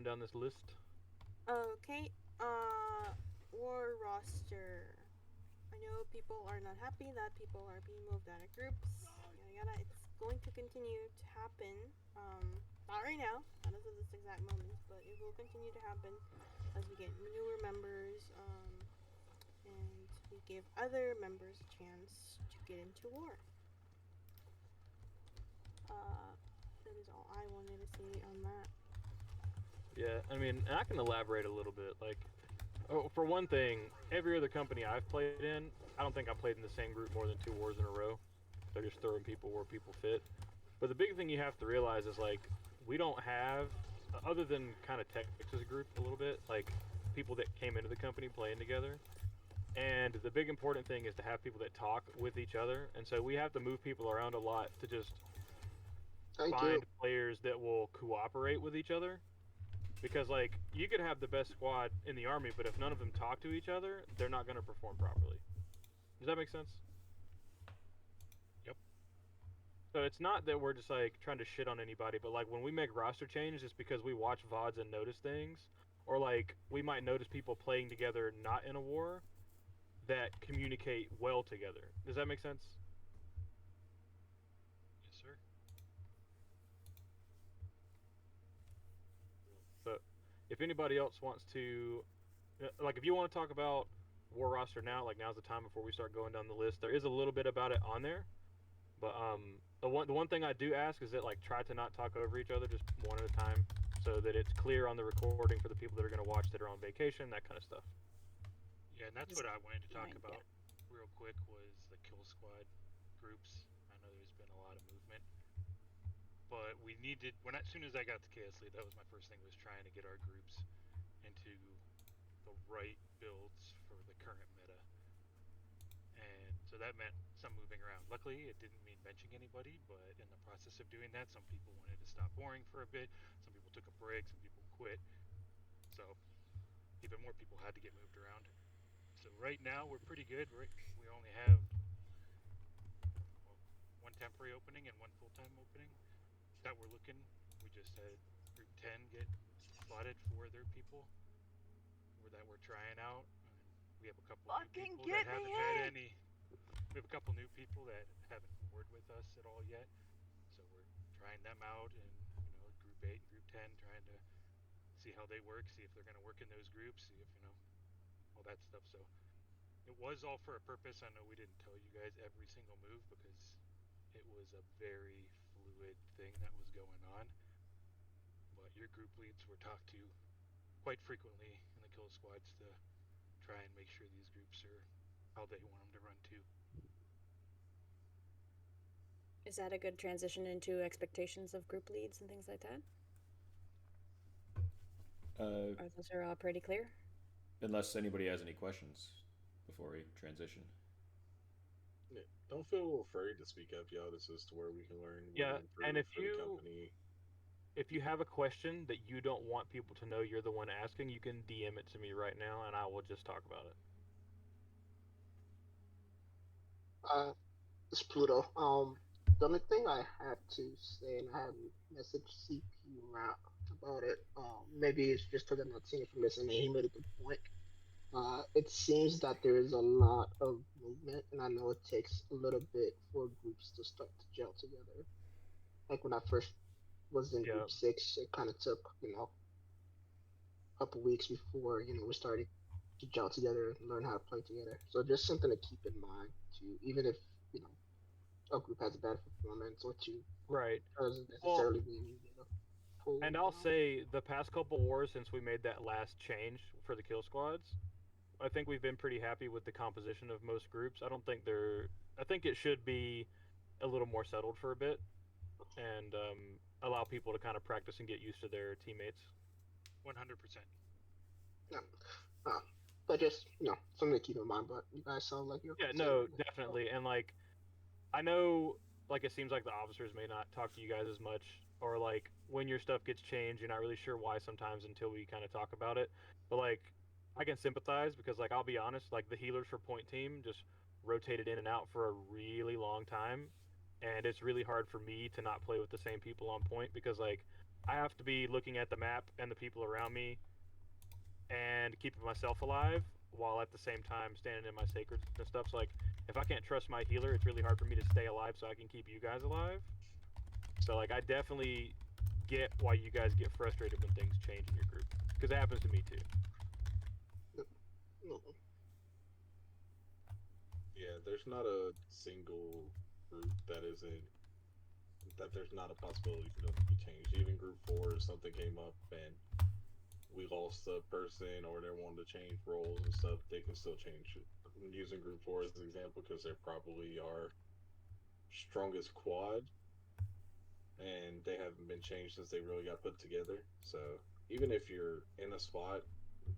down this list. Okay. War roster. I know people are not happy that people are being moved out of groups. Yada yada. It's going to continue to happen. Not right now, not as of this exact moment, but it will continue to happen as we get newer members. And we give other members a chance to get into war. That is all I wanted to say on that. Yeah, I mean, and I can elaborate a little bit. Like, oh, for one thing, every other company I've played in, I don't think I played in the same group more than 2 wars in a row. They're just throwing people where people fit. But the big thing you have to realize is like we don't have, other than kind of Texas group a little bit, like people that came into the company playing together. And the big important thing is to have people that talk with each other. And so we have to move people around a lot to just Thank you. find players that will cooperate with each other. Because like you could have the best squad in the army, but if none of them talk to each other, they're not going to perform properly. Does that make sense? Yep. So it's not that we're just like trying to shit on anybody, but like when we make roster changes, it's because we watch VODs and notice things, or like we might notice people playing together not in a war that communicate well together. Does that make sense? Yes, sir. But if anybody else wants to, like, if you want to talk about war roster now, like now's the time before we start going down the list. There is a little bit about it on there, but the one thing I do ask is that like try to not talk over each other, just one at a time, so that it's clear on the recording for the people that are going to watch that are on vacation, that kind of stuff. Yeah, and that's Just what I wanted to talk fine, yeah. about real quick was the kill squad groups. I know there's been a lot of movement, but we needed when as soon as I got to KS League, that was my first thing was trying to get our groups into the right builds for the current meta. And so that meant some moving around. Luckily, it didn't mean benching anybody, but in the process of doing that, some people wanted to stop warring for a bit, some people took a break, some people quit. So even more people had to get moved around. So right now we're pretty good. We only have well, one temporary opening and one full-time opening that we're looking. We just had group 10 get slotted for their people or that we're trying out. And we have a couple new Fucking people that get me haven't had in! any. We have a couple new people that haven't warred with us at all yet. So we're trying them out in group 8 and group 10, trying to see how they work, see if they're going to work in those groups, see if all that stuff. So it was all for a purpose. I know we didn't tell you guys every single move because it was a very fluid thing that was going on. But your group leads were talked to quite frequently in the kill squads to try and make sure these groups are how they want them to run too. Is that a good transition into expectations of group leads and things like that? Or those are all pretty clear? Unless anybody has any questions before we transition. Yeah, don't feel afraid to speak up, y'all. This is to where we can learn, we Yeah, can and improve for the company. if you have a question that you don't want people to know you're the one asking, you can DM it to me right now, and I will just talk about it. Uh, it's Pluto. The only thing I had to say, and I had messaged CP Rap about it. Maybe it's just because I'm not seeing it from this, and he made a good point. It seems that there is a lot of movement, and I know it takes a little bit for groups to start to gel together. Like when I first was in Yeah, group 6, it kind of took a couple weeks before we started to gel together and learn how to play together. So just something to keep in mind too, even if you know a group has a bad performance or two, right. doesn't Well, necessarily mean you get a full. and I'll say the past couple wars since we made that last change for the kill squads, I think we've been pretty happy with the composition of most groups. I don't think they're. I think it should be a little more settled for a bit and allow people to kind of practice and get used to their teammates. 100%. Yeah. Uh, but just something to keep in mind. But you guys sound like you're Yeah, content. no, definitely. And like I know like it seems like the officers may not talk to you guys as much or like when your stuff gets changed, you're not really sure why sometimes until we kind of talk about it. But like I can sympathize because like I'll be honest, like the healers for point team just rotated in and out for a really long time and it's really hard for me to not play with the same people on point because like I have to be looking at the map and the people around me and keeping myself alive while at the same time standing in my sacred and stuff. So like, if I can't trust my healer, it's really hard for me to stay alive so I can keep you guys alive. So like, I definitely get why you guys get frustrated when things change in your group because it happens to me too. No. Yeah, there's not a single group that isn't that there's not a possibility for them to be changed. Even group four, if something came up and we lost a person or they wanted to change roles and stuff, they can still change it. I'm using group four as an example because they're probably our strongest quad and they haven't been changed since they really got put together. So even if you're in a spot,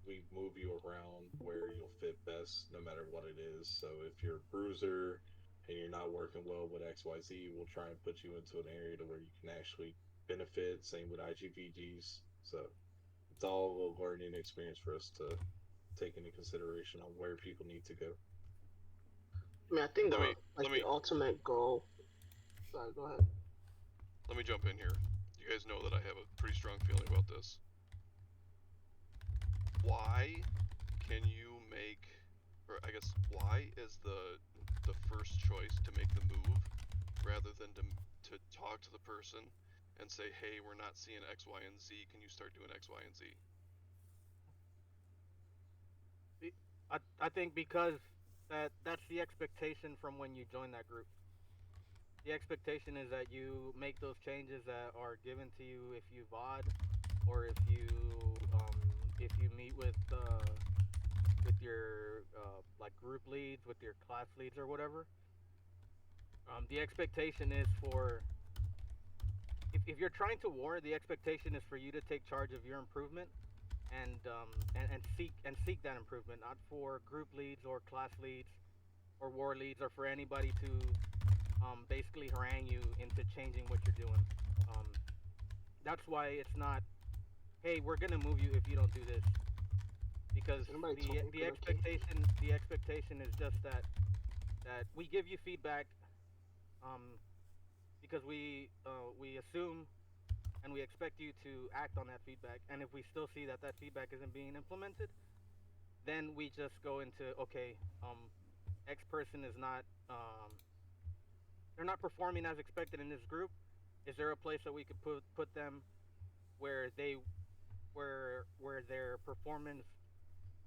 we move you around where you'll fit best, no matter what it is. So if you're a bruiser and you're not working well with XYZ, we'll try and put you into an area to where you can actually benefit. Same with IGVGs. So it's all a learning experience for us to take into consideration on where people need to go. I mean, I think Let me let the me ultimate goal. Sorry, go ahead. let me jump in here. You guys know that I have a pretty strong feeling about this. Why can you make, or I guess why is the first choice to make the move rather than to talk to the person and say, hey, we're not seeing X, Y, and Z. Can you start doing X, Y, and Z? I think because that's the expectation from when you join that group. The expectation is that you make those changes that are given to you if you VOD or um, if you meet with your like group leads, with your class leads or whatever. The expectation is for if you're trying to war, the expectation is for you to take charge of your improvement and seek that improvement, not for group leads or class leads or war leads or for anybody to basically harangue you into changing what you're doing. Um, that's why it's not, hey, we're gonna move you if you don't do this, because Is anybody the talking the to the king? expectation is just that we give you feedback, um, because we assume and we expect you to act on that feedback. And if we still see that that feedback isn't being implemented, then we just go into okay, X person is not they're not performing as expected in this group. Is there a place that we could put them where they where their performance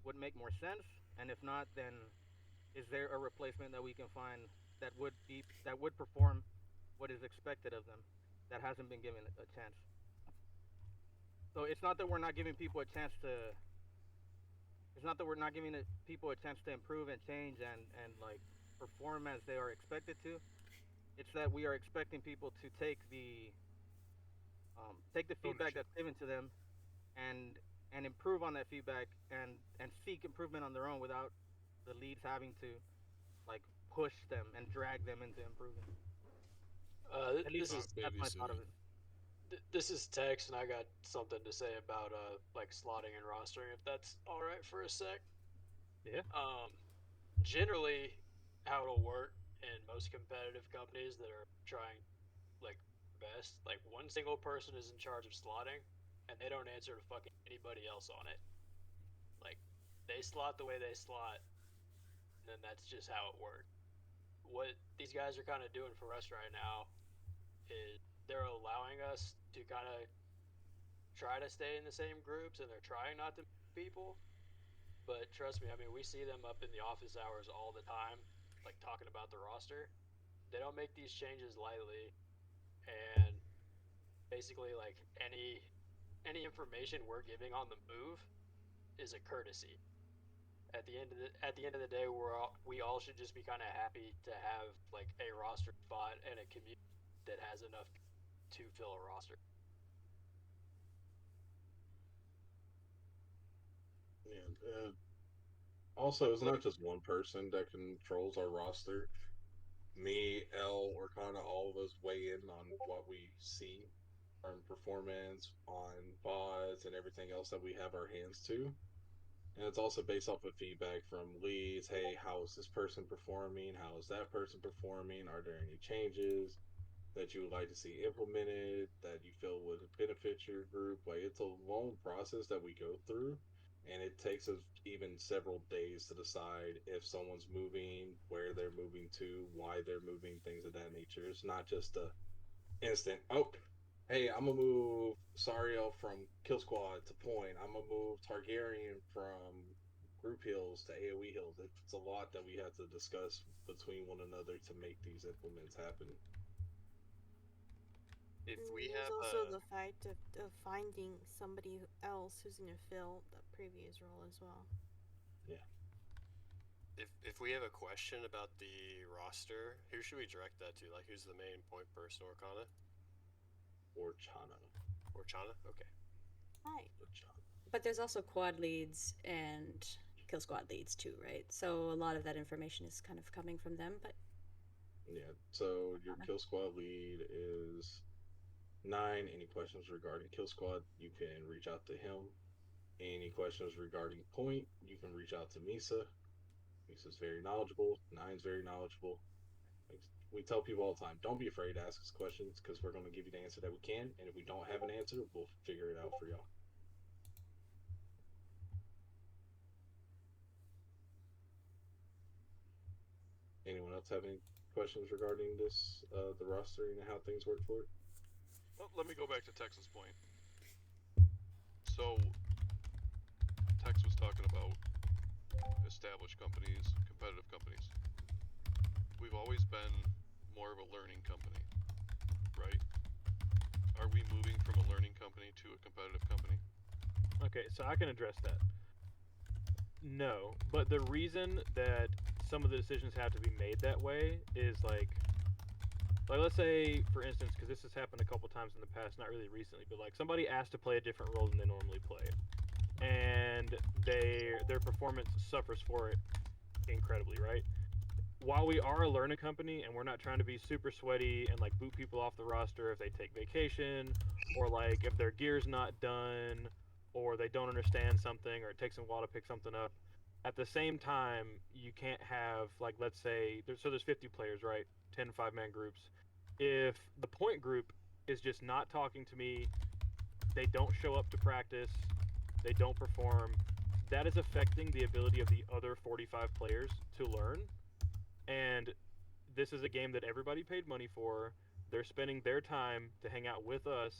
would make more sense? And if not, then is there a replacement that we can find that would perform what is expected of them that hasn't been given a chance? So it's not that we're not giving people a chance to. It's not that we're not giving people a chance to improve and change and like perform as they are expected to. It's that we are expecting people to take the feedback Ownership. that's given to them and improve on that feedback and seek improvement on their own without the leads having to like push them and drag them into improving. At least This is that's my thought of babysitting. it. This is Tex, and I got something to say about like slotting and rostering, if that's all right for a sec. Yeah. Um, Generally, how it'll work in most competitive companies that are trying like best, like one single person is in charge of slotting, and they don't answer to fucking anybody else on it. Like they slot the way they slot, and then that's just how it works. What these guys are kind of doing for us right now is they're allowing us to kind of try to stay in the same groups, and they're trying not to move people. But trust me, I mean, we see them up in the office hours all the time, like talking about the roster. They don't make these changes lightly, and basically, like any information we're giving on the move is a courtesy. At the end of the day, we all should just be kind of happy to have like a roster spot and a community that has enough to fill a roster. And also, it's Let me, not just one person that controls our roster. Me, L, or kind of all of us weigh in on what we see on performance, on VODs, and everything else that we have our hands to. And it's also based off of feedback from leads. Hey, how is this person performing? How is that person performing? Are there any changes? that you would like to see implemented, that you feel would benefit your group. Like it's a long process that we go through, and it takes us even several days to decide if someone's moving, where they're moving to, why they're moving, things of that nature. It's not just a instant. Oh, hey, I'm gonna move Sariel from Kill Squad to Point. I'm gonna move Targaryen from group heals to AOE heals. It's a lot that we have to discuss between one another to make these implements happen. If And we there's have also the fact of finding somebody else who's gonna fill the previous role as well. Yeah. if we have a question about the roster, who should we direct that to? Like, who's the main point person? Orkana Or Chana. or Chana? Okay. Hi. Or Chana. But there's also quad leads and kill squad leads too, right? So a lot of that information is kind of coming from them. But Yeah. So your Kill Squad lead is 9. Any questions regarding Kill Squad, you can reach out to him. Any questions regarding Point, you can reach out to Misa. Misa's very knowledgeable. Nine's very knowledgeable. Like, we tell people all the time, don't be afraid to ask us questions because we're going to give you the answer that we can. And if we don't have an answer, we'll figure it out for y'all. Anyone else have any questions regarding this, the roster and how things work for it? Well, let me go back to Texas Point. So, Tex was talking about established companies, competitive companies. We've always been more of a learning company, right? Are we moving from a learning company to a competitive company? Okay, so I can address that. No, but the reason that some of the decisions have to be made that way is like let's say for instance, because this has happened a couple times in the past, not really recently, but like somebody asked to play a different role than they normally play, and their performance suffers for it incredibly, right? While we are a learning company and we're not trying to be super sweaty and like boot people off the roster if they take vacation or like if their gear's not done or they don't understand something or it takes them a while to pick something up, at the same time you can't have like let's say there's 50 players, right? 10 5-man groups. If the point group is just not talking to me, they don't show up to practice, they don't perform, that is affecting the ability of the other 45 players to learn. And this is a game that everybody paid money for. They're spending their time to hang out with us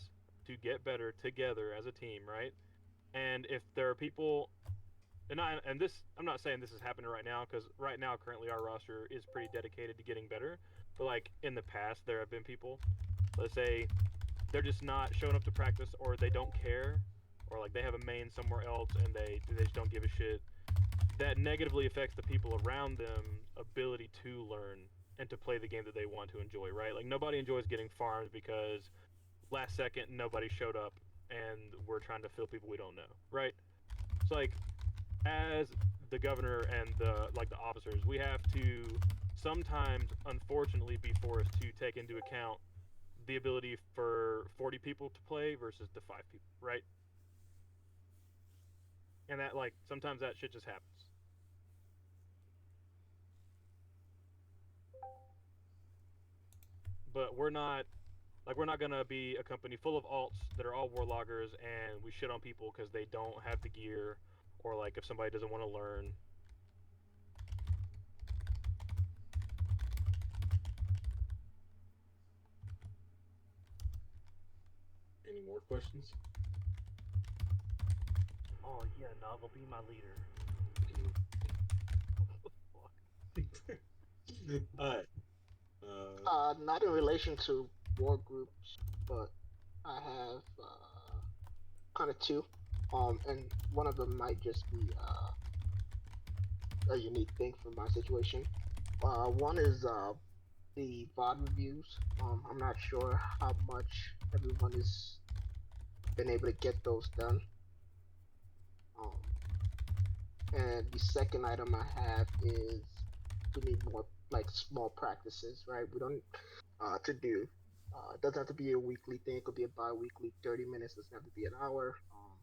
to get better together as a team, right? And if there are people, and this, I'm not saying this is happening right now because right now currently our roster is pretty dedicated to getting better. But like in the past, there have been people, let's say, they're just not showing up to practice or they don't care, or like they have a main somewhere else and they just don't give a shit. That negatively affects the people around them ability to learn and to play the game that they want to enjoy, right? Like nobody enjoys getting farmed because last second nobody showed up and we're trying to fill people we don't know, right? So like as the governor and the officers, we have to sometimes unfortunately be forced to take into account the ability for 40 people to play versus the 5 people, right? And that like sometimes that shit just happens. But we're not gonna be a company full of alts that are all warloggers and we shit on people because they don't have the gear or like if somebody doesn't want to learn. Any more questions? Oh yeah, Novel, be my leader. Alright. Not in relation to war groups, but I have kind of two. And one of them might just be a unique thing for my situation. One is the VOD reviews. I'm not sure how much everyone has been able to get those done. Um, and the second item I have is we need more like small practices, right? We don't to do. It doesn't have to be a weekly thing. It could be a bi-weekly, 30 minutes. Doesn't have to be an hour.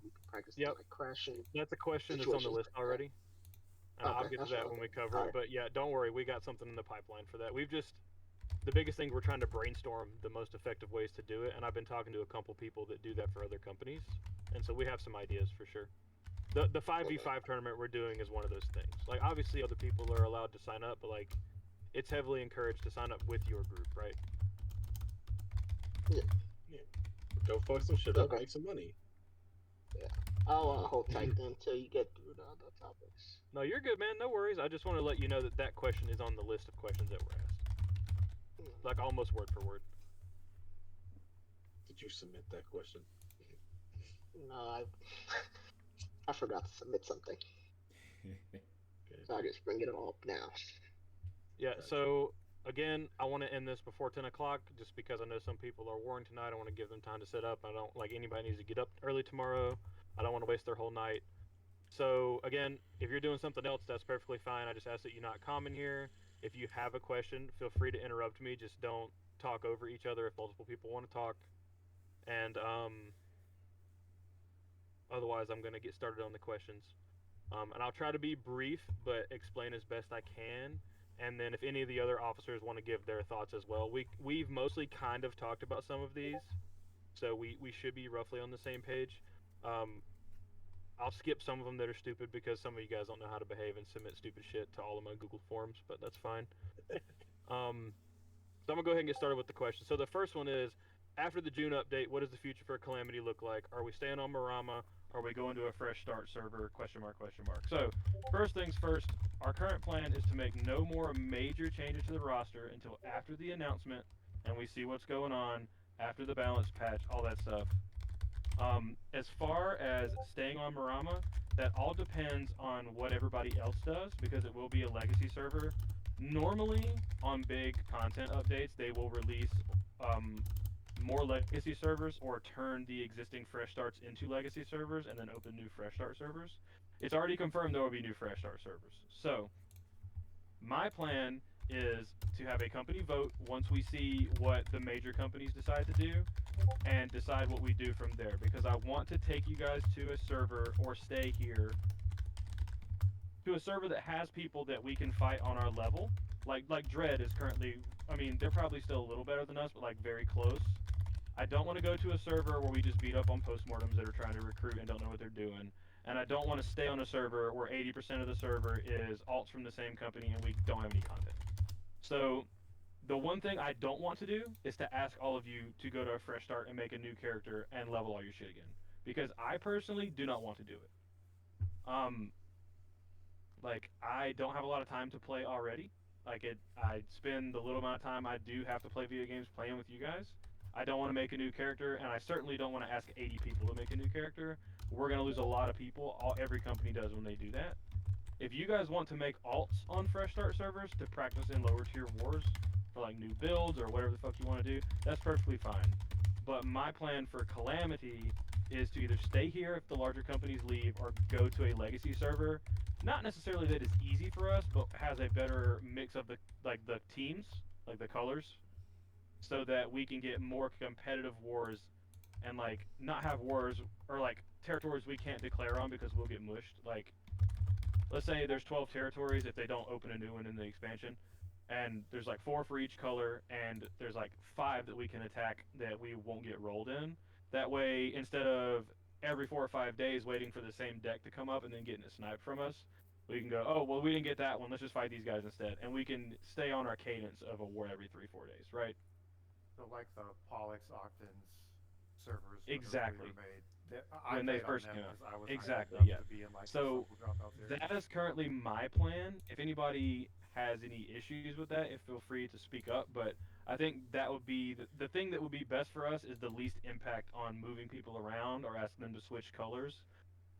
We can practice Yep. like crashing That's a question that's on the situations list like already. And that. I'll Okay, get to that's that what when I we thought. cover All it. right. But yeah, don't worry, we got something in the pipeline for that. the biggest thing we're trying to brainstorm the most effective ways to do it, and I've been talking to a couple people that do that for other companies, and so we have some ideas for sure. The 5v5 tournament we're doing is one of those things. Like obviously other people are allowed to sign up, but like it's heavily encouraged to sign up with your group, right? Yeah. Go fuck some shit up, Okay. make some money. Yeah. I'll hold tight then until you get through the other topics. No, you're good, man. No worries. I just want to let you know that that question is on the list of questions that were asked, like almost word for word. Did you submit that question? No, I forgot to submit something. So I just bring it all up now. Yeah. So again, I want to end this before 10 o'clock, just because I know some people are working tonight. I want to give them time to set up. I don't like anybody needs to get up early tomorrow. I don't want to waste their whole night. So again, if you're doing something else, that's perfectly fine. I just ask that you not comment here. If you have a question, feel free to interrupt me. Just don't talk over each other if multiple people want to talk. And otherwise, I'm going to get started on the questions. And I'll try to be brief, but explain as best I can. And then if any of the other officers want to give their thoughts as well, we've mostly kind of talked about some of these, so we should be roughly on the same page. I'll skip some of them that are stupid because some of you guys don't know how to behave and submit stupid shit to all of my Google Forms, but that's fine. So I'm gonna go ahead and get started with the question. So the first one is, after the June update, what does the future for Calamity look like? Are we staying on Marama? Are we going to a fresh start server? Question mark, question mark. So first things first, our current plan is to make no more major changes to the roster until after the announcement and we see what's going on after the balance patch, all that stuff. As far as staying on Marama, that all depends on what everybody else does because it will be a legacy server. Normally, on big content updates, they will release more legacy servers or turn the existing fresh starts into legacy servers and then open new fresh start servers. It's already confirmed there will be new fresh start servers. So, my plan is to have a company vote once we see what the major companies decide to do and decide what we do from there because I want to take you guys to a server or stay here to a server that has people that we can fight on our level. Like Dread is currently, I mean, they're probably still a little better than us, but like very close. I don't want to go to a server where we just beat up on postmortems that are trying to recruit and don't know what they're doing. And I don't want to stay on a server where 80% of the server is alts from the same company and we don't have any content. So the one thing I don't want to do is to ask all of you to go to a fresh start and make a new character and level all your shit again. Because I personally do not want to do it. Like, I don't have a lot of time to play already. I spend the little amount of time I do have to play video games playing with you guys. I don't want to make a new character, and I certainly don't want to ask 80 people to make a new character. We're going to lose a lot of people. Every company does when they do that. If you guys want to make alts on fresh start servers to practice in lower tier wars for like new builds or whatever the fuck you want to do, that's perfectly fine. But my plan for Calamity is to either stay here if the larger companies leave or go to a legacy server. Not necessarily that it's easy for us, but has a better mix of the teams, like the colors, so that we can get more competitive wars and like not have wars or like territories we can't declare on because we'll get mushed. Like, let's say there's 12 territories if they don't open a new one in the expansion, and there's like 4 for each color, and there's like 5 that we can attack that we won't get rolled in. That way, instead of every 4 or 5 days waiting for the same deck to come up and then getting it sniped from us, we can go, oh, well, we didn't get that one, let's just fight these guys instead. And we can stay on our cadence of a war every 3-4 days, right? So like the Pollux Octans servers Exactly. when they played first on came them out. 'cause I was Exactly, hyped up yeah. to be in like So the dropout series. that is currently my plan. If anybody has any issues with that, feel free to speak up. But I think that would be the thing that would be best for us is the least impact on moving people around or asking them to switch colors.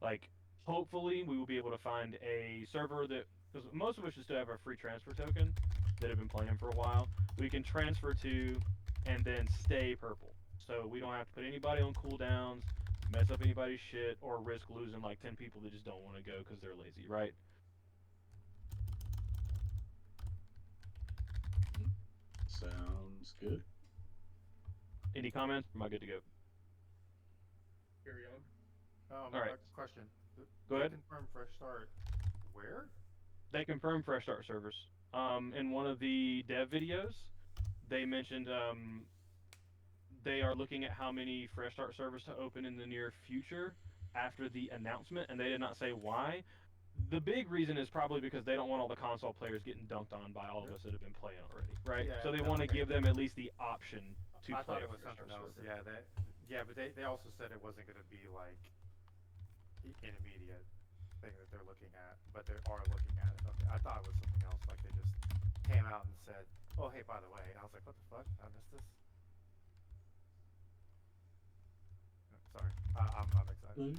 Like, hopefully we will be able to find a server that, because most of us just have a free transfer token that have been playing for a while, we can transfer to and then stay purple. So we don't have to put anybody on cooldowns, mess up anybody's shit, or risk losing like 10 people that just don't want to go because they're lazy, right? Sounds good. Any comments? Am I good to go? Carry on. All right. Question. Go ahead. Confirm fresh start. Where? They confirm fresh start servers. In one of the dev videos, they mentioned they are looking at how many fresh start servers to open in the near future after the announcement, and they did not say why. The big reason is probably because they don't want all the console players getting dunked on by all of us that have been playing already, right? Yeah, So they no, want to okay. give them at least the option to I play thought a it was fresh something start else. server. Yeah, but they also said it wasn't going to be like an immediate thing that they're looking at, but they are looking at it. Okay, I thought it was something else. Like they just came out and said, "Oh, hey, by the way," and I was like, "What the fuck? I missed this." Sorry, I'm excited.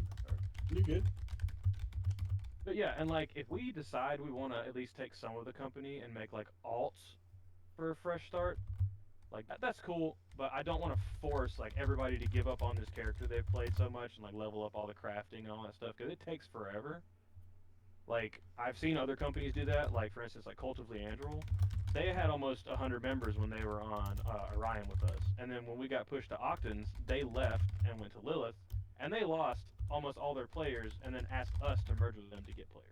You good? But yeah, and like if we decide we want to at least take some of the company and make like alts for a fresh start, like that's cool. But I don't want to force like everybody to give up on this character they've played so much and like level up all the crafting and all that stuff because it takes forever. Like I've seen other companies do that. Like for instance, like Cult of Leandril, they had almost 100 members when they were on Orion with us, and then when we got pushed to Octans, they left and went to Lilith, and they lost almost all their players, and then asked us to merge with them to get players.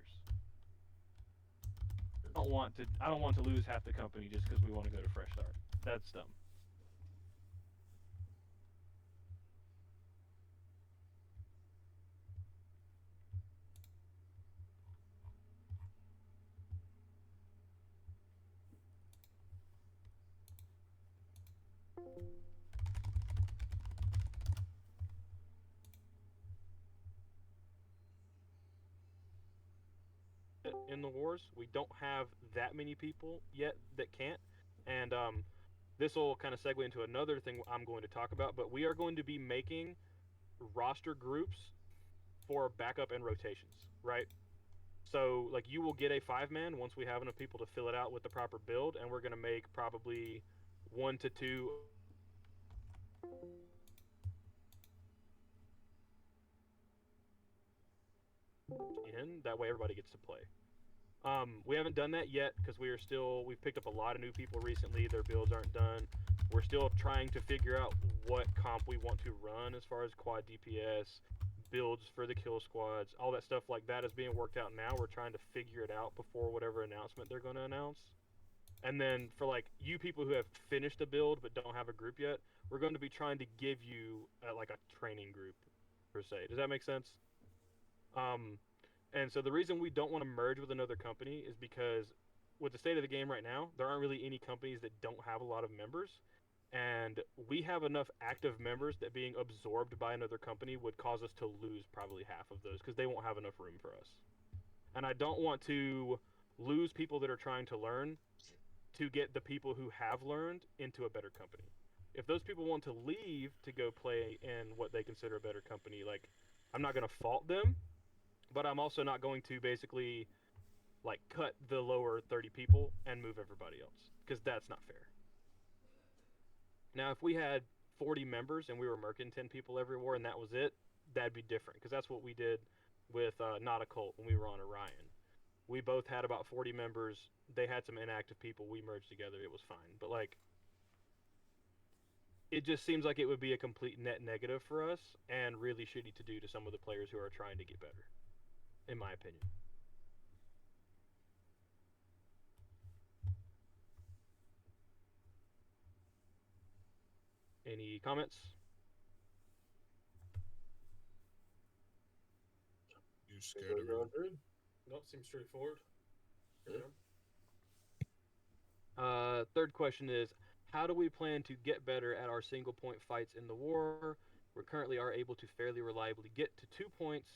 I don't want to lose half the company just because we want to go to Fresh Start. That's dumb. In the wars, we don't have that many people yet that can't, and this will kind of segue into another thing I'm going to talk about. But we are going to be making roster groups for backup and rotations, right? So like you will get a 5-man once we have enough people to fill it out with the proper build, and we're gonna make probably 1 to 2 in. That way everybody gets to play. We haven't done that yet because we've picked up a lot of new people recently. Their builds aren't done. We're still trying to figure out what comp we want to run as far as quad DPS, builds for the kill squads, all that stuff like that is being worked out now. We're trying to figure it out before whatever announcement they're going to announce. And then for like you people who have finished a build but don't have a group yet, we're going to be trying to give you like a training group per se. Does that make sense? Um, and so the reason we don't want to merge with another company is because with the state of the game right now, there aren't really any companies that don't have a lot of members. And we have enough active members that being absorbed by another company would cause us to lose probably half of those because they won't have enough room for us. And I don't want to lose people that are trying to learn to get the people who have learned into a better company. If those people want to leave to go play in what they consider a better company, like I'm not going to fault them, but I'm also not going to basically like cut the lower 30 people and move everybody else because that's not fair. Now, if we had 40 members and we were murking 10 people every war and that was it, that'd be different because that's what we did with Not a Cult when we were on Orion. We both had about 40 members. They had some inactive people. We merged together. It was fine. But like, it just seems like it would be a complete net negative for us and really shitty to do to some of the players who are trying to get better, in my opinion. Any comments? You scared everyone. Nope, seems straightforward. Third question is, how do we plan to get better at our single point fights in the war? We currently are able to fairly reliably get to 2 points,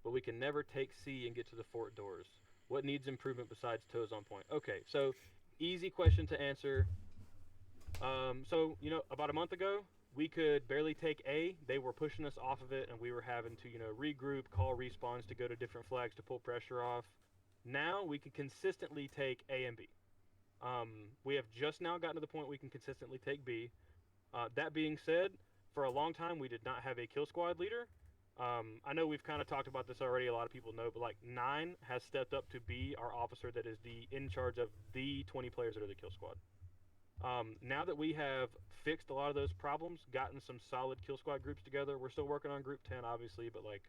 but we can never take C and get to the fort doors. What needs improvement besides toes on point? Okay, so easy question to answer. So, about a month ago, we could barely take A. They were pushing us off of it, and we were having to, regroup, call respawns to go to different flags to pull pressure off. Now we can consistently take A and B. We have just now gotten to the point we can consistently take B. That being said, for a long time we did not have a kill squad leader. I know we've kind of talked about this already. A lot of people know, but like 9 has stepped up to be our officer that is in charge of the 20 players that are the kill squad. Now that we have fixed a lot of those problems, gotten some solid kill squad groups together, we're still working on group 10 obviously, but like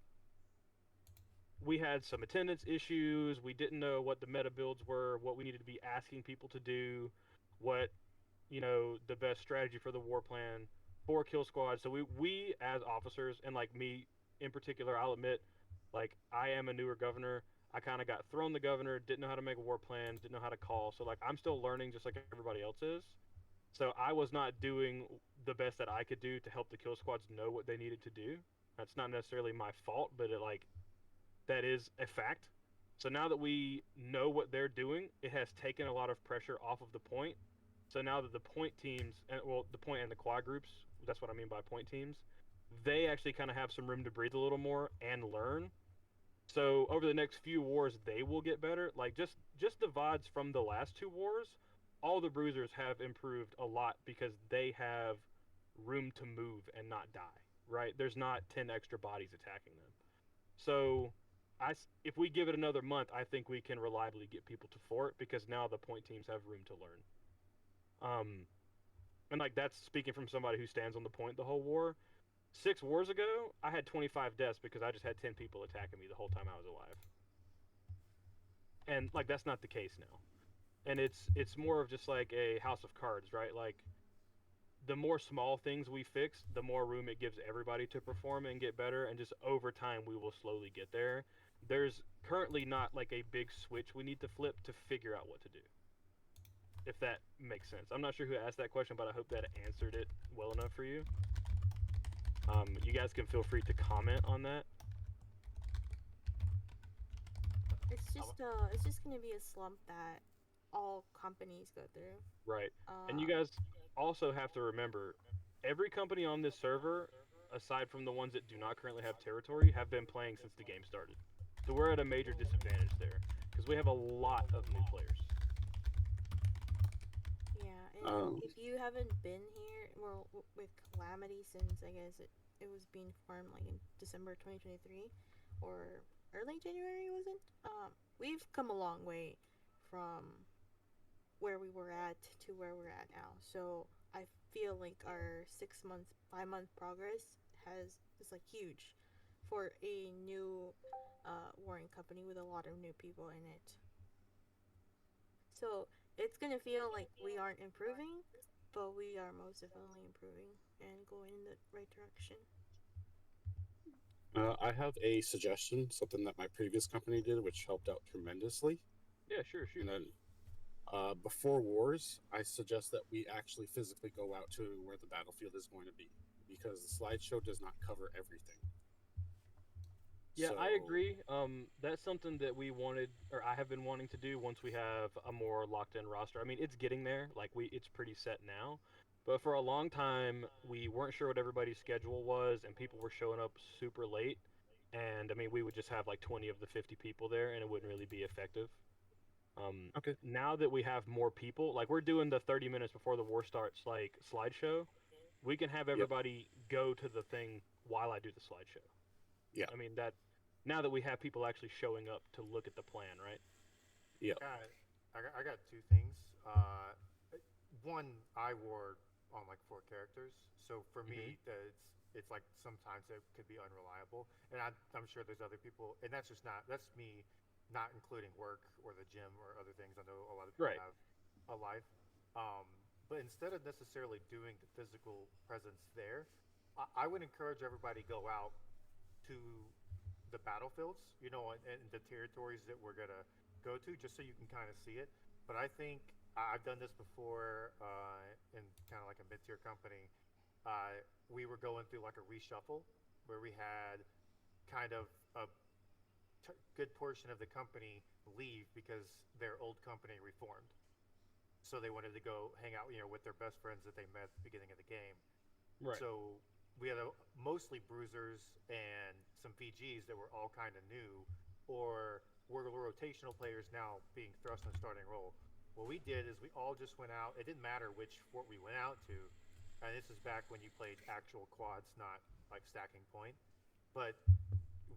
we had some attendance issues. We didn't know what the meta builds were, what we needed to be asking people to do, what the best strategy for the war plan for kill squad. So we as officers, and like me in particular, I'll admit, like I am a newer governor. I kind of got thrown the governor, didn't know how to make a war plan, didn't know how to call. So like I'm still learning just like everybody else is. So I was not doing the best that I could do to help the kill squads know what they needed to do. That's not necessarily my fault, but that is a fact. So now that we know what they're doing, it has taken a lot of pressure off of the point. So now that the point teams, the point and the quad groups, that's what I mean by point teams, they actually kind of have some room to breathe a little more and learn. So over the next few wars, they will get better. Like just the VODs from the last two wars, all the bruisers have improved a lot because they have room to move and not die. Right? There's not 10 extra bodies attacking them. So if we give it another month, I think we can reliably get people to fort because now the point teams have room to learn. And like that's speaking from somebody who stands on the point the whole war. 6 wars ago, I had 25 deaths because I just had 10 people attacking me the whole time I was alive. And like that's not the case now. And it's more of just like a house of cards, right? Like the more small things we fix, the more room it gives everybody to perform and get better, and just over time we will slowly get there. There's currently not like a big switch we need to flip to figure out what to do. If that makes sense. I'm not sure who asked that question, but I hope that answered it well enough for you. You guys can feel free to comment on that. It's just gonna be a slump that all companies go through. Right. And you guys also have to remember, every company on this server, aside from the ones that do not currently have territory, have been playing since the game started. So we're at a major disadvantage there because we have a lot of new players. Yeah, and if you haven't been here, well, with Calamity since I guess it was being formed like in December 2023 or early January, was it? We've come a long way from where we were at to where we're at now. So I feel like our 6 month, 5 month progress is like huge for a new warring company with a lot of new people in it. So it's gonna feel like we aren't improving, but we are most definitely improving and going in the right direction. I have a suggestion, something that my previous company did, which helped out tremendously. Yeah, sure, shoot. And then before wars, I suggest that we actually physically go out to where the battlefield is going to be, because the slideshow does not cover everything. Yeah, I agree. That's something that we wanted, or I have been wanting to do once we have a more locked-in roster. I mean, it's getting there. Like it's pretty set now, but for a long time we weren't sure what everybody's schedule was, and people were showing up super late. And I mean, we would just have like 20 of the 50 people there, and it wouldn't really be effective. Okay. Now that we have more people, like we're doing the 30 minutes before the war starts, like slideshow, we can have everybody go to the thing while I do the slideshow. Yeah. I mean that. Now that we have people actually showing up to look at the plan, right? Yeah. I got two things. One, I wore on like 4 characters, so for me, it's like sometimes it could be unreliable, and I'm sure there's other people, and that's me, not including work or the gym or other things. I know a lot of people have a life, but instead of necessarily doing the physical presence there, I would encourage everybody to go out to the battlefields, and the territories that we're gonna go to, just so you can kind of see it. But I think I've done this before in kind of like a mid-tier company. We were going through like a reshuffle where we had kind of a good portion of the company leave because their old company reformed. So they wanted to go hang out, with their best friends that they met at the beginning of the game. Right. So we had mostly bruisers and some VGs that were all kind of new, or were rotational players now being thrust in the starting role. What we did is we all just went out. It didn't matter which fort we went out to, and this is back when you played actual quads, not like stacking point. But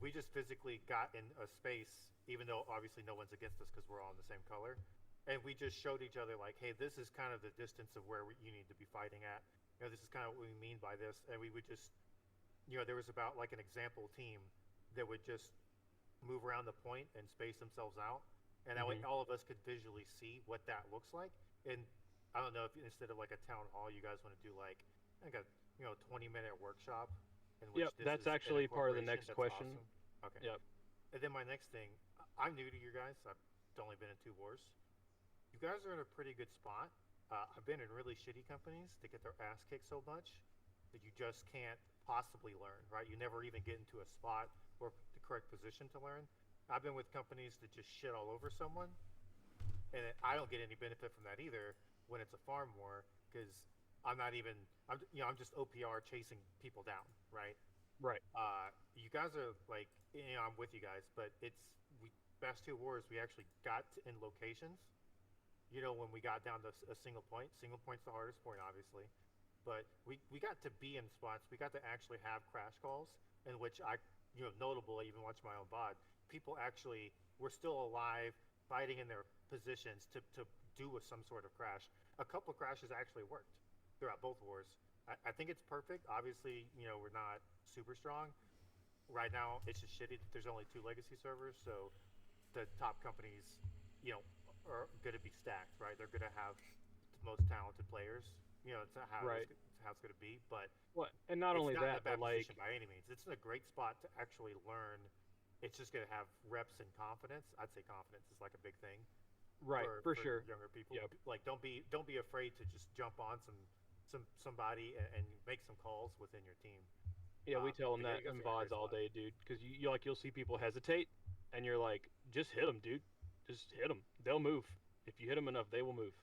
we just physically got in a space, even though obviously no one's against us because we're all in the same color, and we just showed each other like, hey, this is kind of the distance of where you need to be fighting at. This is kind of what we mean by this. And we would just, there was about like an example team that would just move around the point and space themselves out. And that way all of us could visually see what that looks like. And I don't know if instead of like a town hall, you guys want to do like a 20-minute workshop in which Yep, this that's is an actually part of the incorporation. next That's question. awesome. Okay. Yep. And then my next thing, I'm new to you guys. I've only been in 2 wars. You guys are in a pretty good spot. I've been in really shitty companies that get their ass kicked so much that you just can't possibly learn, right? You never even get into a spot or the correct position to learn. I've been with companies that just shit all over someone, and I don't get any benefit from that either when it's a farm war because I'm not even I'm just OPR chasing people down, right? Right. You guys are like, I'm with you guys, but we best 2 wars we actually got in locations. When we got down to a single point. Single point's the hardest point, obviously, but we got to be in spots. We got to actually have crash calls in which notable. I even watched my own VOD. People actually were still alive, fighting in their positions to do with some sort of crash. A couple of crashes actually worked throughout both wars. I think it's perfect. Obviously, we're not super strong right now. It's just shitty that there's only 2 legacy servers, so the top companies, are going to be stacked, right? They're going to have the most talented players. It's not how Right. it's how it's going to be, but What? And not it's only not in that, a bad but like, position by any means. It's in a great spot to actually learn. It's just going to have reps and confidence. I'd say confidence is like a big thing right, for for sure. younger people. Yep. Like don't be afraid to just jump on somebody and make some calls within your team. Yeah, we tell them But yeah, that you guys in are in a great VODs all spot. day, dude. Because you'll see people hesitate, and you're like, just hit them, dude. Just hit them. They'll move. If you hit them enough, they will move.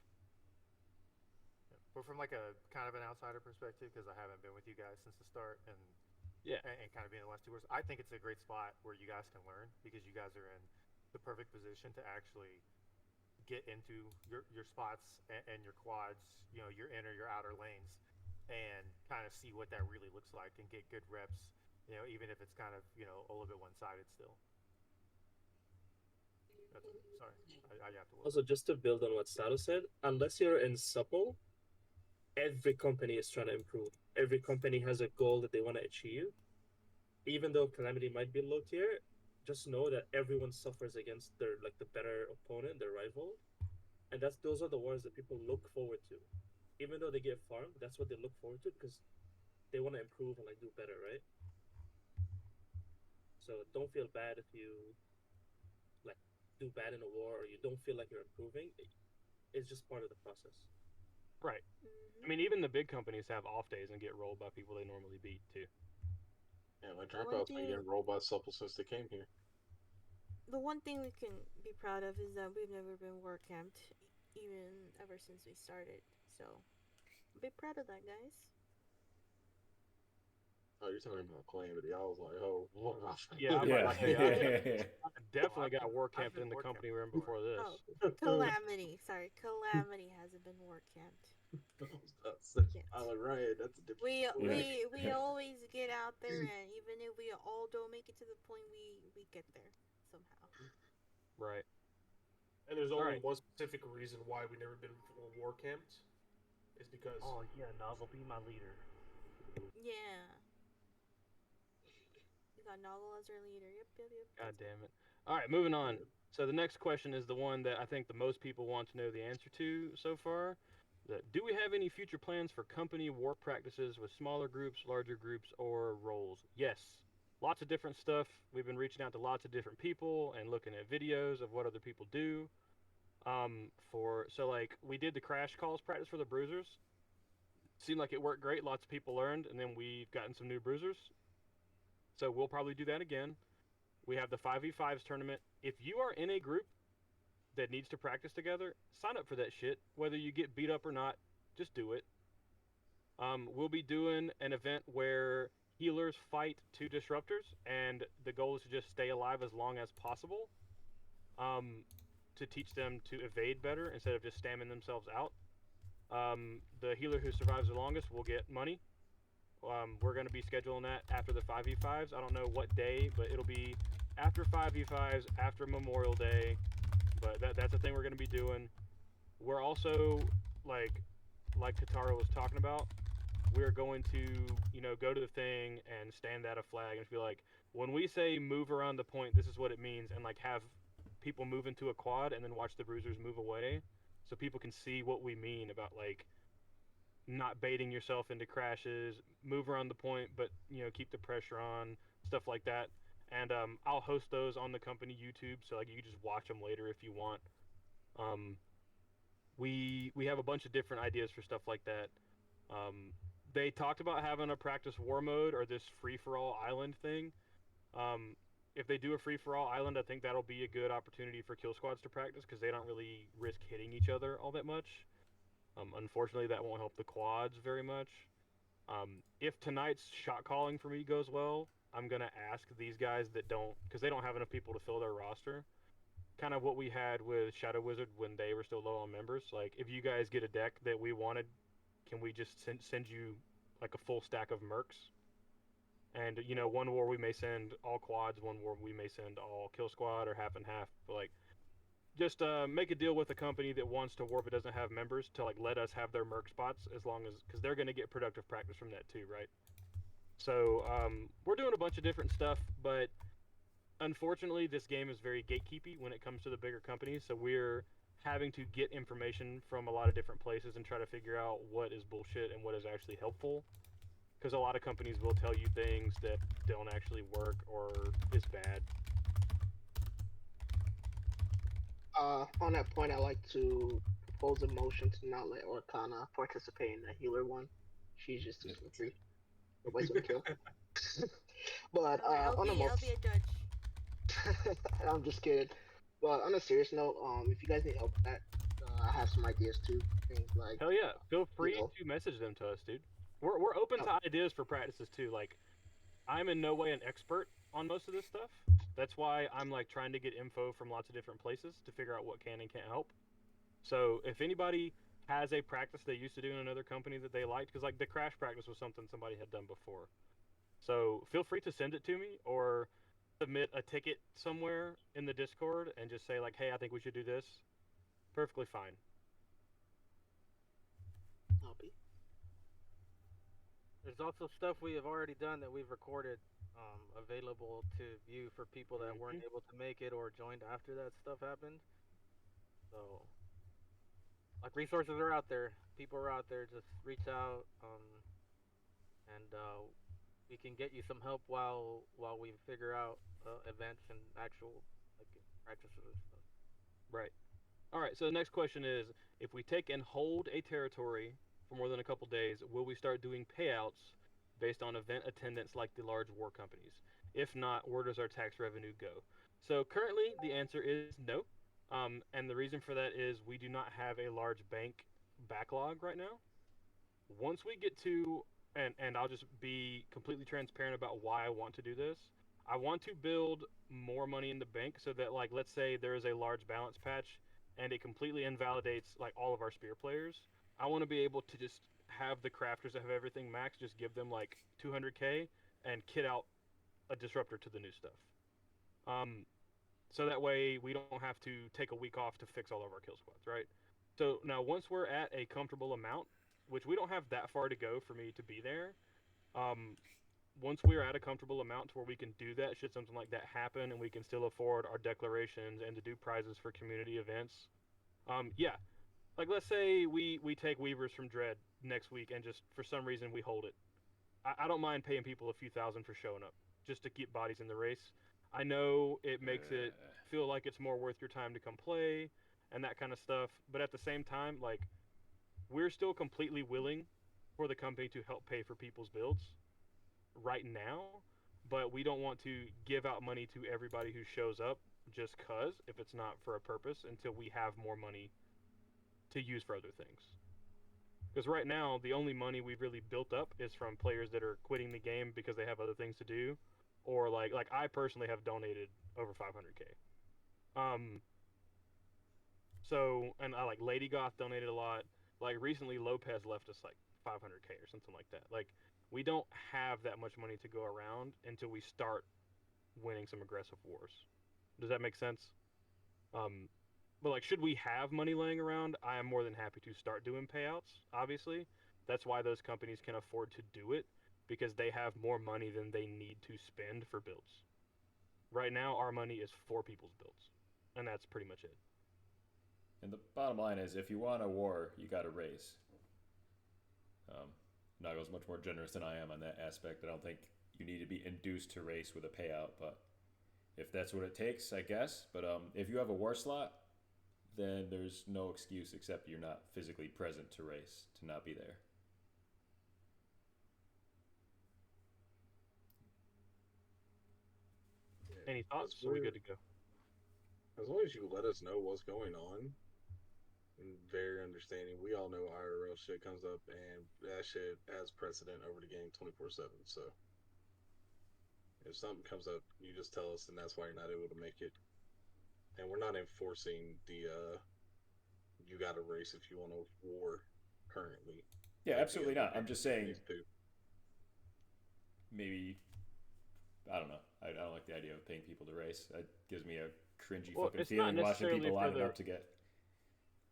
But from like a kind of an outsider perspective, because I haven't been with you guys since the start, and Yeah. kind of being the last 2 wars, I think it's a great spot where you guys can learn because you guys are in the perfect position to actually get into your spots and your quads, your inner, your outer lanes, and kind of see what that really looks like and get good reps, even if it's kind of a little bit one-sided still. Sorry, I have to look. Also, just to build on what Sato said, unless you're in supple, every company is trying to improve. Every company has a goal that they want to achieve. Even though Calamity might be low tier, just know that everyone suffers against their the better opponent, their rival, and those are the wars that people look forward to. Even though they get farmed, that's what they look forward to because they want to improve and do better, right? So don't feel bad if you do bad in a war or you don't feel like you're improving. It's just part of the process. Right. Mm-hmm. I mean, even the big companies have off days and get rolled by people they normally beat too. Yeah, like Dropouts been getting rolled by supple since they came here. The one thing we can be proud of is that we've never been war camped, even ever since we started. So, be proud of that, guys. Oh, you're talking about Calamity. I was like, oh, what? Yeah, I'm about to say, I definitely got war I've camped been in the war company camped we're in before this. Oh, Calamity. Sorry, Calamity hasn't been war camped. I was right. That's a different We story. we always get out there, and even if we all don't make it to the point, we get there somehow. Right. And there's only Alright. one specific reason why we never been war camped. Is because yeah, Nozzle, be my leader. Yeah. We got Novel as our leader. Yep. God damn it. All right, moving on. So the next question is the one that I think the most people want to know the answer to so far. Do we have any future plans for company war practices with smaller groups, larger groups, or roles? Yes. Lots of different stuff. We've been reaching out to lots of different people and looking at videos of what other people do. We did the crash calls practice for the bruisers. Seemed like it worked great. Lots of people learned, and then we've gotten some new bruisers. So we'll probably do that again. We have the 5v5s tournament. If you are in a group that needs to practice together, sign up for that shit. Whether you get beat up or not, just do it. We'll be doing an event where healers fight 2 disruptors, and the goal is to just stay alive as long as possible. To teach them to evade better instead of just stamming themselves out. The healer who survives the longest will get money. We're going to be scheduling that after the 5v5s. I don't know what day, but it'll be after 5v5s, after Memorial Day. But that's a thing we're going to be doing. We're also, like Katara was talking about, we're going to, go to the thing and stand at a flag and be like, when we say move around the point, this is what it means, and have people move into a quad and then watch the bruisers move away. so people can see what we mean about like not baiting yourself into crashes, move around the point, but keep the pressure on, stuff like that. And I'll host those on the company YouTube, so like you can just watch them later if you want. Um, we have a bunch of different ideas for stuff like that. They talked about having a practice war mode or this free for all island thing. Um, if they do a free for all island, I think that'll be a good opportunity for kill squads to practice because they don't really risk hitting each other all that much. Unfortunately, that won't help the quads very much. If tonight's shot calling for me goes well, I'm gonna ask these guys that don't, because they don't have enough people to fill their roster. Kind of what we had with Shadow Wizard when they were still low on members. Like, if you guys get a deck that we wanted, can we just send you like a full stack of mercs? And one war we may send all quads, one war we may send all kill squad or half and half. But like, just make a deal with a company that wants to war but doesn't have members to like let us have their merc spots as long as, because they're going to get productive practice from that too, right? So we're doing a bunch of different stuff, but unfortunately this game is very gatekeepy when it comes to the bigger companies, so we're having to get information from a lot of different places and try to figure out what is bullshit and what is actually helpful, because a lot of companies will tell you things that don't actually work or is bad. On that point, I like to propose a motion to not let Orkana participate in the healer one. She's just too slippery. Nobody's gonna kill. But I'll on a be a judge. I'm just kidding. But on a serious note, if you guys need help with that, I have some ideas too. Things like hell yeah, feel free to message them to us, dude. We're open to ideas for practices too. Like, I'm in no way an expert on most of this stuff. That's why I'm like trying to get info from lots of different places to figure out what can and can't help. So if anybody has a practice they used to do in another company that they liked, because like the crash practice was something somebody had done before. So feel free to send it to me or submit a ticket somewhere in the Discord and just say like, hey, I think we should do this. Perfectly fine. Copy. There's also stuff we have already done that we've recorded, available to view for people that weren't able to make it or joined after that stuff happened. So, like, resources are out there. People are out there. Just reach out, and we can get you some help while we figure out events and actual like practices and stuff. Right. All right. So the next question is: if we take and hold a territory for more than a couple days, will we start doing payouts based on event attendance like the large war companies? If not, where does our tax revenue go? So currently, the answer is no. And the reason for that is we do not have a large bank backlog right now. Once we get to, and I'll just be completely transparent about why I want to do this. I want to build more money in the bank so that, like, let's say there is a large balance patch and it completely invalidates like all of our spear players. I want to be able to just have the crafters that have everything max, just give them like 200k and kit out a disruptor to the new stuff. So that way we don't have to take a week off to fix all of our kill squads, right? So now once we're at a comfortable amount, which we don't have that far to go for me to be there, once we're at a comfortable amount to where we can do that, should something like that happen and we can still afford our declarations and to do prizes for community events, yeah. Like, let's say we take Weavers from Dread next week and just for some reason we hold it. I don't mind paying people a few thousand for showing up just to keep bodies in the race. I know it makes it feel like it's more worth your time to come play and that kind of stuff, but at the same time, like, we're still completely willing for the company to help pay for people's builds right now, but we don't want to give out money to everybody who shows up just cuz if it's not for a purpose until we have more money to use for other things. Because right now, the only money we've really built up is from players that are quitting the game because they have other things to do, or like I personally have donated over 500k. So, and I like Lady Goth donated a lot. Like recently, Lopez left us like 500k or something like that. Like, we don't have that much money to go around until we start winning some aggressive wars. Does that make sense? But like, should we have money laying around, I am more than happy to start doing payouts, obviously. That's why those companies can afford to do it, because they have more money than they need to spend for builds. Right now, our money is for people's builds, and that's pretty much it. And the bottom line is, if you want a war, you got to race. Nago's much more generous than I am on that aspect. I don't think you need to be induced to race with a payout, but if that's what it takes, I guess. But if you have a war slot, then there's no excuse except you're not physically present to race, to not be there. Any thoughts? So we good to go? As long as you let us know what's going on, and very understanding. We all know IRL shit comes up, and that shit has precedent over the game 24/7. So if something comes up, you just tell us, and that's why you're not able to make it. And we're not enforcing the you got to race if you want a war currently. Yeah, absolutely not. I'm just saying maybe I don't know. I don't like the idea of paying people to race. It gives me a cringy fucking feeling watching people lining up to get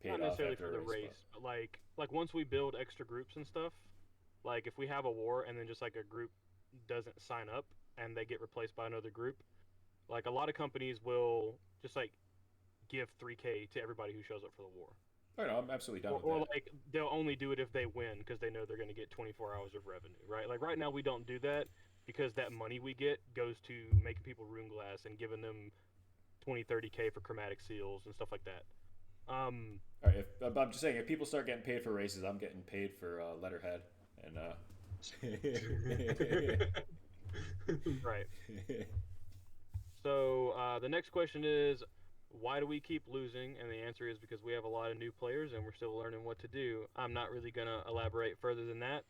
paid off. Not necessarily for the race, but like once we build extra groups and stuff, like if we have a war and then just like a group doesn't sign up and they get replaced by another group, like a lot of companies will just like give 3K to everybody who shows up for the war. Oh, no, I'm absolutely down with that. Or like they'll only do it if they win because they know they're going to get 24 hours of revenue, right? Like right now we don't do that because that money we get goes to making people rune glass and giving them 20-30K for chromatic seals and stuff like that. All right, I'm just saying if people start getting paid for races, I'm getting paid for letterhead and right. So the next question is, why do we keep losing? And the answer is because we have a lot of new players and we're still learning what to do. I'm not really going to elaborate further than that.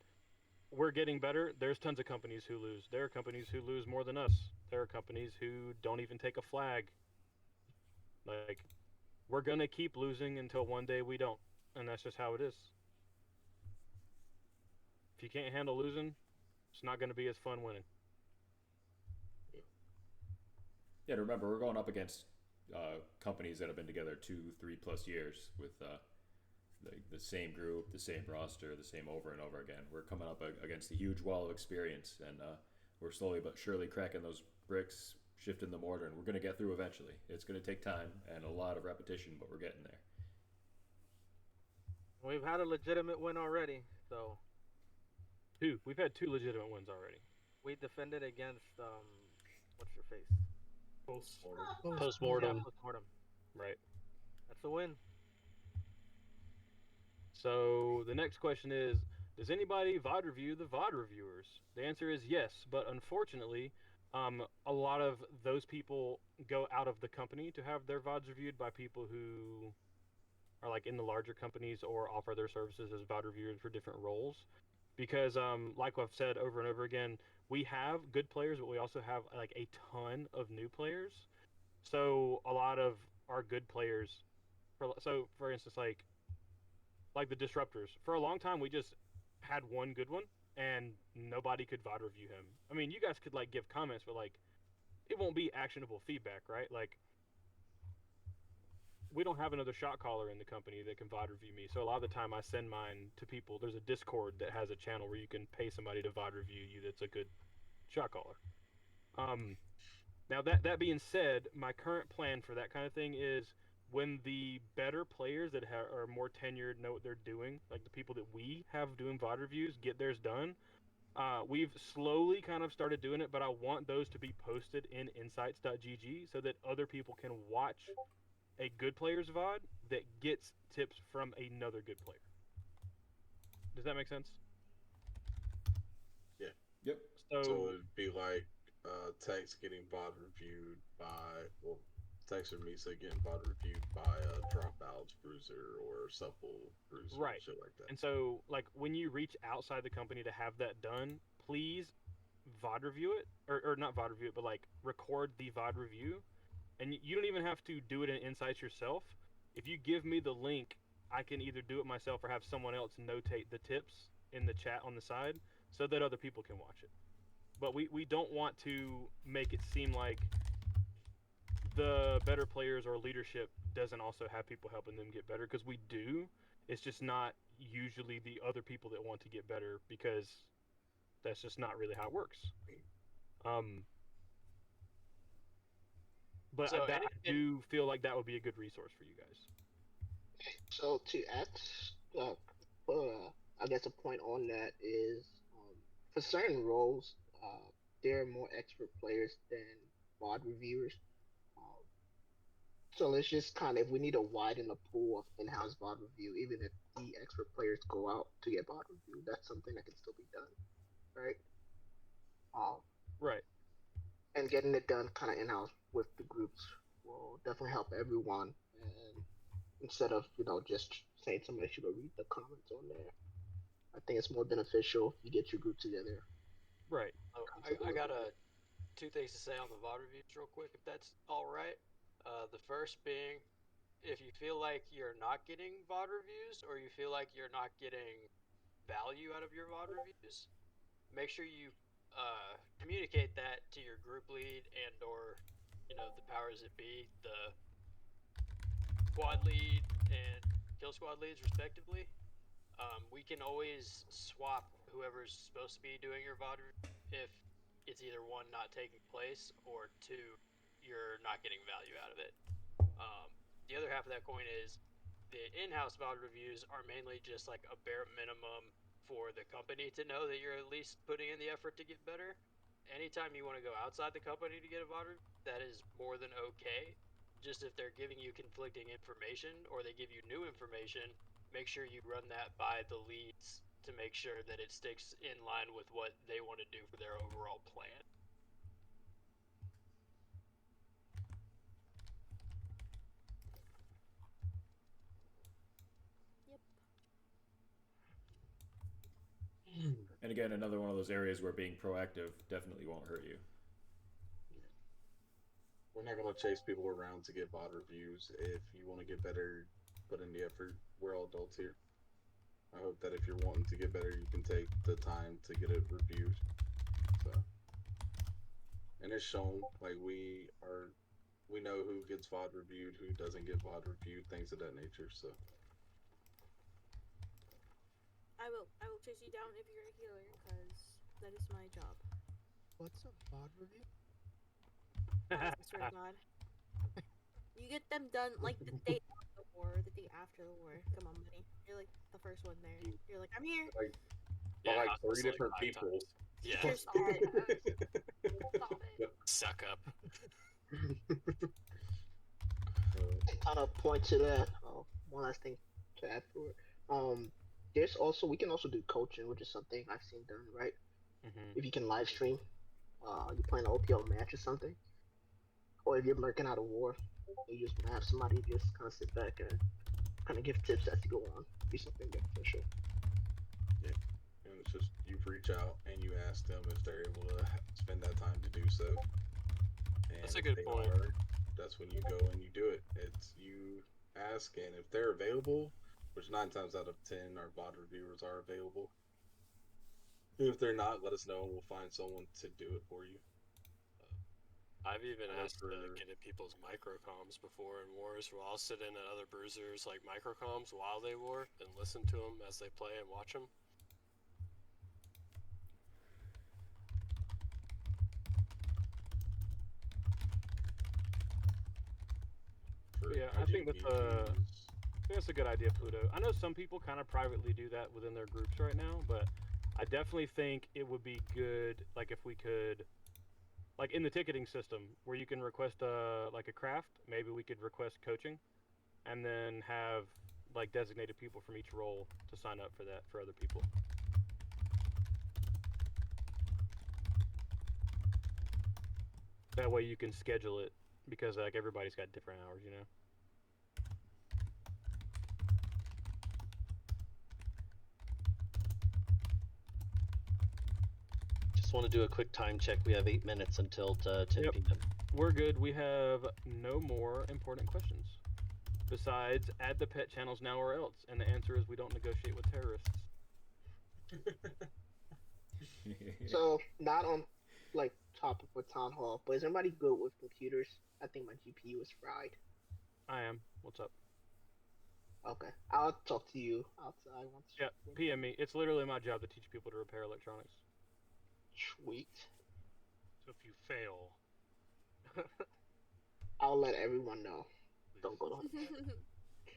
We're getting better. There's tons of companies who lose. There are companies who lose more than us. There are companies who don't even take a flag. Like, we're going to keep losing until one day we don't. And that's just how it is. If you can't handle losing, it's not going to be as fun winning. Yeah, remember, we're going up against companies that have been together 2-3+ years with the same group, the same roster, the same over and over again. We're coming up against a huge wall of experience, and we're slowly but surely cracking those bricks, shifting the mortar, and we're going to get through eventually. It's going to take time and a lot of repetition, but we're getting there. We've had a legitimate win already, so. We've had 2 legitimate wins already. We defended against what's your face? Postmortem. Yeah, postmortem. Right. That's a win. So the next question is, does anybody VOD review the VOD reviewers? The answer is yes, but unfortunately, a lot of those people go out of the company to have their VODs reviewed by people who are like in the larger companies or offer their services as VOD reviewers for different roles. Because like I've said over and over again, we have good players, but we also have like a ton of new players. So a lot of our good players, for instance, like the disruptors, for a long time we just had one good one and nobody could VOD review him. I mean, you guys could like give comments, but like it won't be actionable feedback, right? Like we don't have another shot caller in the company that can VOD review me. So a lot of the time I send mine to people. There's a Discord that has a channel where you can pay somebody to VOD review you that's a good shot caller. Now that being said, my current plan for that kind of thing is when the better players that are more tenured know what they're doing, like the people that we have doing VOD reviews, get theirs done. We've slowly kind of started doing it, but I want those to be posted in insights.gg so that other people can watch a good player's VOD that gets tips from another good player. Does that make sense? Yeah. Yep. So it'd be like Tex getting VOD reviewed by, well, Tex or Misa getting VOD reviewed by a Dropout Bruiser or Supple Bruiser, right? Shit like that. And so, like, when you reach outside the company to have that done, please VOD review it, or not VOD review it, but like record the VOD review. And you don't even have to do it in Insights yourself. If you give me the link, I can either do it myself or have someone else notate the tips in the chat on the side so that other people can watch it. But we don't want to make it seem like the better players or leadership doesn't also have people helping them get better, because we do. It's just not usually the other people that want to get better, because that's just not really how it works. But so I do feel like that would be a good resource for you guys. So to add, uh, I guess a point on that is, for certain roles, there are more expert players than VOD reviewers. Um, so let's just kind of, if we need to widen the pool of in-house VOD review, even if the expert players go out to get VOD review, that's something that can still be done, right? Um, Right. and getting it done kind of in-house with the groups will definitely help everyone. And instead of just saying somebody should go read the comments on there, I think it's more beneficial if you get your group together. Right. Oh, I got two things to say on the VOD reviews real quick, if that's all right. The first being, if you feel like you're not getting VOD reviews or you feel like you're not getting value out of your VOD reviews, make sure you communicate that to your group lead and or the powers that be, the squad lead and kill squad leads respectively. We can always swap whoever's supposed to be doing your VOD if it's either one, not taking place, or two, you're not getting value out of it. The other half of that coin is the in-house VOD reviews are mainly just like a bare minimum for the company to know that you're at least putting in the effort to get better. Anytime you want to go outside the company to get a VOD review, that is more than okay. Just if they're giving you conflicting information or they give you new information, make sure you run that by the leads to make sure that it sticks in line with what they want to do for their overall plan. Yep. And again, another one of those areas where being proactive definitely won't hurt you. We're not gonna chase people around to get VOD reviews. If you want to get better, put in the effort. We're all adults here. I hope that if you're wanting to get better, you can take the time to get it reviewed. So, and it's shown. Like we know who gets VOD reviewed, who doesn't get VOD reviewed, things of that nature. So, I will chase you down if you're a healer, because that is my job. What's a VOD review? I swear to God. You get them done like the day of the war, the day after the war. Come on, buddy. You're like the first one there. You're like, I'm here. Yeah, like not 3 just, like, different 5 people. times. Yeah. Teacher's pet. Stop it. Suck up. To kind of point to that, one last thing to add for it. There's also, we can also do coaching, which is something I've seen done, right? Mm-hmm. If you can live stream, you're playing an OPL match or something, or if you're lurking out a war, you just want to have somebody just kind of sit back and kind of give tips as you go on. Be something beneficial. Yeah, and it's just you reach out and you ask them if they're able to spend that time to do so. And That's a if good they point. are, that's when you go and you do it. It's you ask, and if they're available, which 9 times out of 10 our VOD reviewers are available. If they're not, let us know and we'll find someone to do it for you. I've even asked to get in people's microcoms before in wars, where I'll sit in at other bruisers like microcoms while they war and listen to them as they play and watch them. Yeah, I think that's a good idea, Pluto. I know some people kind of privately do that within their groups right now, but I definitely think it would be good, like if we could, like in the ticketing system, where you can request like a craft. Maybe we could request coaching, and then have like designated people from each role to sign up for that for other people. That way you can schedule it, because like everybody's got different hours, you know. Just want to do a quick time check. We have 8 minutes until 10 Yep. p.m. We're good. We have no more important questions. Besides, add the pet channels now or else. And the answer is we don't negotiate with terrorists. So, not on like topic with town hall, but is everybody good with computers? I think my GPU is fried. I am. What's up? Okay, I'll talk to you outside once. Yeah, PM me. It's literally my job to teach people to repair electronics. Sweet. So if you fail, I'll let everyone know. Don't go to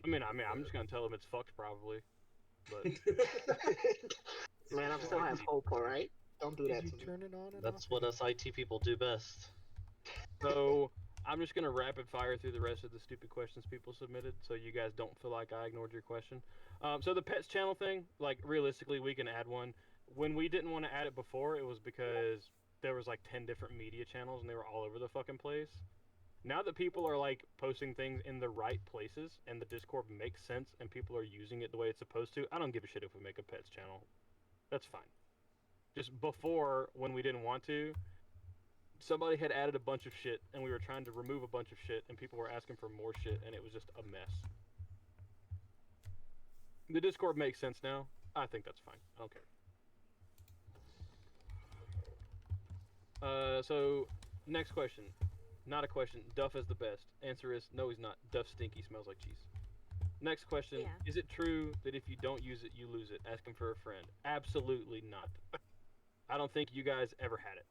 I'm just gonna tell them it's fucked probably, but Man, I still have hope. All right, don't do that Did to you me. turn it on and That's off? what us IT people do best. so I'm just gonna rapid fire through the rest of the stupid questions people submitted, so you guys don't feel like I ignored your question. So the pets channel thing, like realistically, we can add one. When we didn't want to add it before, it was because there was like 10 different media channels and they were all over the fucking place. Now that people are like posting things in the right places and the Discord makes sense and people are using it the way it's supposed to, I don't give a shit if we make a pets channel. That's fine. Just before, when we didn't want to, somebody had added a bunch of shit and we were trying to remove a bunch of shit and people were asking for more shit and it was just a mess. The Discord makes sense now. I think that's fine. I don't care. So next question. Not a question. Duff is the best. Answer is no, he's not. Duff stinky, smells like cheese. Next question. Yeah. Is it true that if you don't use it, you lose it? Ask him for a friend. Absolutely not. I don't think you guys ever had it.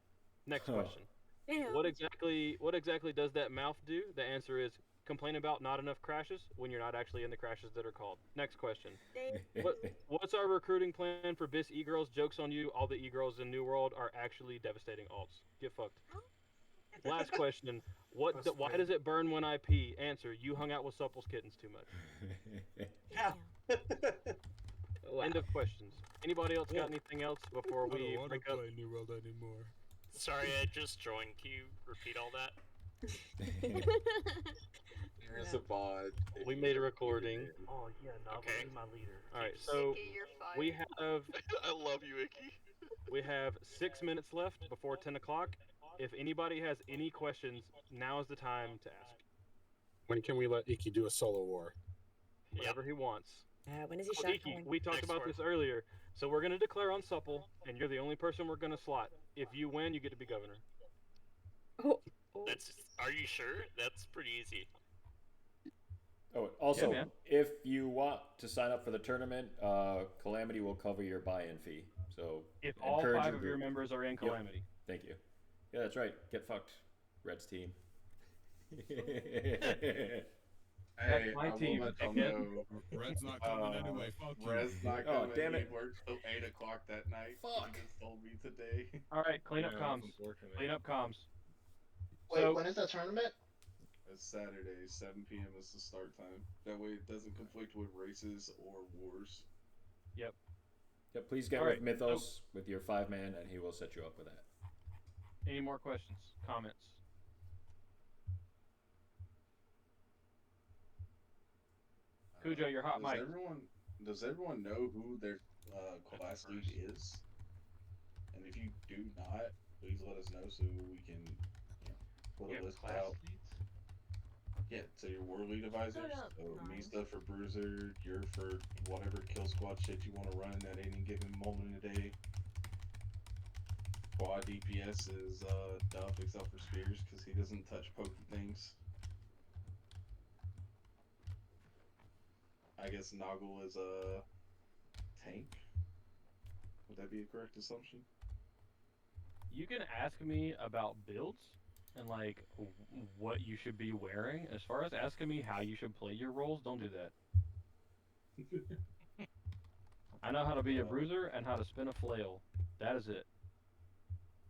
Next question. Damn. What exactly does that mouth do? The answer is complain about not enough crashes when you're not actually in the crashes that are called. Next question. What's our recruiting plan for BIS e-girls? Joke's on you. All the e-girls in New World are actually devastating alts. Get fucked. Last question. Why does it burn when I pee? Answer. You hung out with Supple's kittens too much. Yeah. Wow. End of questions. Anybody else got anything else before I don't we want to break up? play New World anymore. Sorry, I just joined. Can you repeat all that? There's a bot. We made a recording. Oh yeah, no, Okay. be my leader. All right, so we have I love you, Icky. we have 6 minutes left before 10 o'clock. If anybody has any questions, now is the time to ask. When can we let Iki do a solo war? Whatever he wants. When is he Oh, Iki, shotgunning? we talked Next about word. this earlier. So we're gonna declare on Supple, and you're the only person we're gonna slot. If you win, you get to be governor. Oh. That's. Are you sure? That's pretty easy. Oh, also, man. if you want to sign up for the tournament, Calamity will cover your buy-in fee. So If all encourage 5 your of your group. members are in Yep. Calamity. Thank you. Yeah, that's right. Get fucked, Red's team. Hey, my I will team, let y'all dickhead. know. Red's not coming anyway. Fuck you. Red's not Oh, coming. damn He it. works till 8 o'clock that night. Fuck. He just told me today. All right, clean up Yeah, comms. unfortunate. Clean up comms. Wait, So- when is the tournament? It's Saturday, 7 p.m. is the start time. That way it doesn't conflict with races or wars. Yep. Yeah, please get All with right, Mythos with your 5-man, and he will set you up with that. Any more questions? Comments? Cujo, you're hot, Mike. Does everyone know who their class lead is? And if you do not, please let us know so we can put a list out. Yeah, so your war lead advisors. So Mista for Bruiser, you're for whatever kill squad shit you want to run at any given moment of the day. Quad DPS is Duff except for Spears because he doesn't touch poking things. I guess Noggle is a tank. Would that be a correct assumption? You can ask me about builds and like what you should be wearing. As far as asking me how you should play your roles, don't do that. I know how to be a bruiser and how to spin a flail. That is it.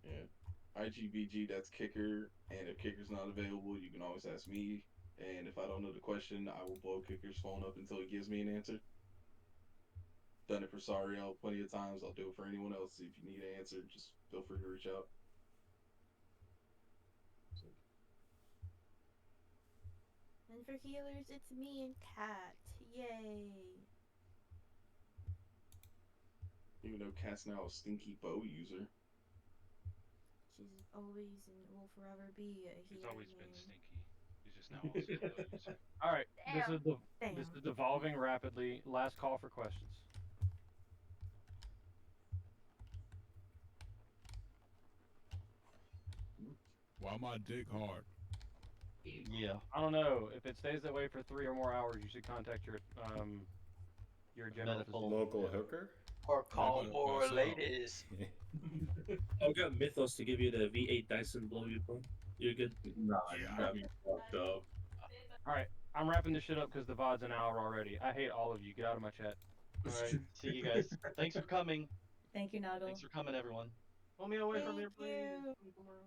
Yeah. IGBG, that's kicker, and if kicker's not available, you can always ask me. And if I don't know the question, I will blow kicker's phone up until he gives me an answer. Done it for Sariel plenty of times. I'll do it for anyone else. If you need an answer, just feel free to reach out. And for healers, it's me and Kat. Yay. Even though Cat's now a stinky bow user. She's always and will forever be a healer. He's always been man. stinky. He's just now also a bow user. All right, Damn. this is devolving rapidly. Last call for questions. Why my dick hard? Yeah. I don't know. If it stays that way for 3 or more hours, you should contact your general physician. Local hooker? Or call Yeah, more myself. ladies. I've got Mythos to give you the V8 Dyson blow you, bro. You're good. Nah, you got me fucked up. All right, I'm wrapping this shit up because the VOD's an hour already. I hate all of you. Get out of my chat. Alright, see you guys. Thanks for coming. Thank you, Noggle. Thanks for coming, everyone. Pull me away from Thank here, please. you. Tomorrow.